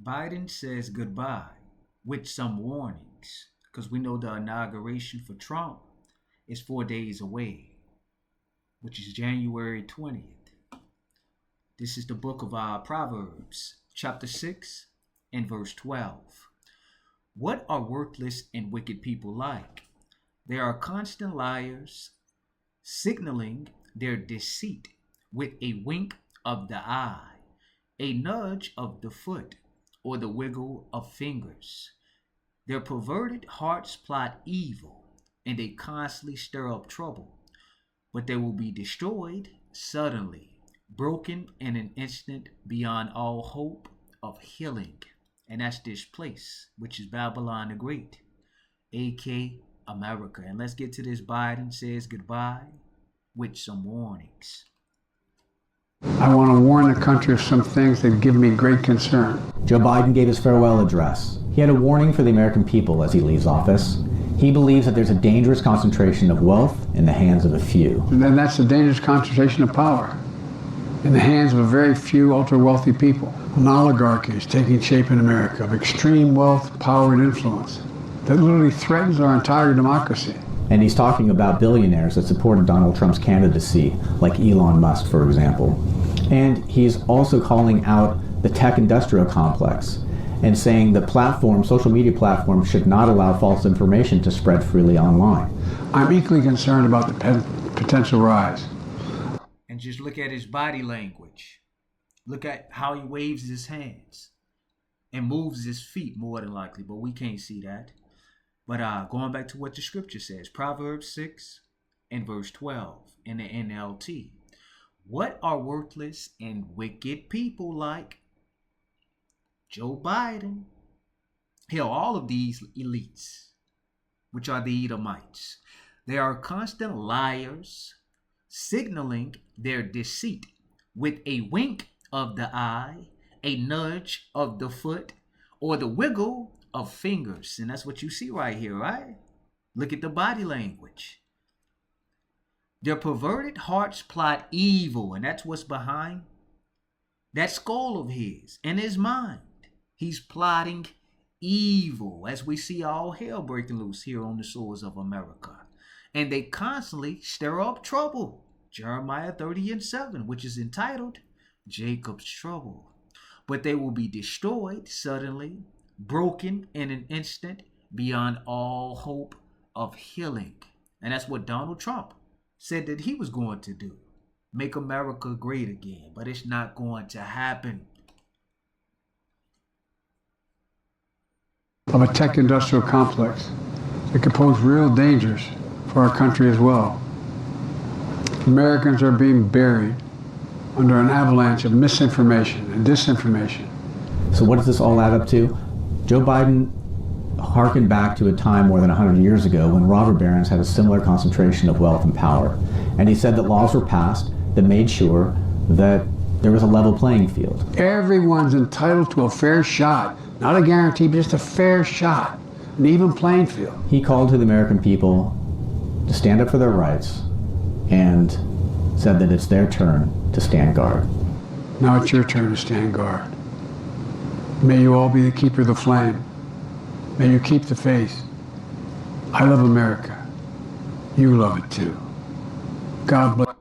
Biden says goodbye with some warnings because we know the inauguration for Trump is 4 days away, which is January 20th. This is the book of Proverbs, chapter 6 and verse 12. What are worthless and wicked people like? They are constant liars, signaling their deceit with a wink of the eye, a nudge of the foot, or the wiggle of fingers. Their perverted hearts plot evil, and they constantly stir up trouble. But they will be destroyed suddenly, broken in an instant beyond all hope of healing. And that's this place, which is Babylon the Great, aka America. And let's get to this. Biden says goodbye with some warnings. I want to warn the country of some things that give me great concern. Joe Biden gave his farewell address. He had a warning for the American people as he leaves office. He believes that there's a dangerous concentration of wealth in the hands of a few. And that's a dangerous concentration of power in the hands of a very few ultra-wealthy people. An oligarchy is taking shape in America of extreme wealth, power, and influence that literally threatens our entire democracy. And he's talking about billionaires that supported Donald Trump's candidacy, like Elon Musk, for example. And he's also calling out the tech industrial complex and saying that social media platforms should not allow false information to spread freely online. I'm equally concerned about the potential rise. And just look at his body language. Look at how he waves his hands and moves his feet more than likely, but we can't see that. But going back to what the scripture says, Proverbs 6 and verse 12 in the NLT. What are worthless and wicked people like? Joe Biden. Hell, all of these elites, which are the Edomites, they are constant liars, signaling their deceit with a wink of the eye, a nudge of the foot, or the wiggle of fingers. And that's what you see right here, right? Look at the body language. Their perverted hearts plot evil, and that's what's behind that skull of his in his mind. He's plotting evil, as we see all hell breaking loose here on the shores of America. And they constantly stir up trouble. Jeremiah 30:7, which is entitled Jacob's Trouble. But they will be destroyed suddenly, broken in an instant, beyond all hope of healing. And that's what Donald Trump said that he was going to do. Make America great again. But it's not going to happen. Of a tech industrial complex that could pose real dangers for our country as well. Americans are being buried under an avalanche of misinformation and disinformation. So what does this all add up to? Joe Biden harkened back to a time more than 100 years ago when robber barons had a similar concentration of wealth and power. And he said that laws were passed that made sure that there was a level playing field. Everyone's entitled to a fair shot, not a guarantee, but just a fair shot, an even playing field. He called to the American people to stand up for their rights and said that it's their turn to stand guard. Now it's your turn to stand guard. May you all be the keeper of the flame. May you keep the faith. I love America. You love it too. God bless.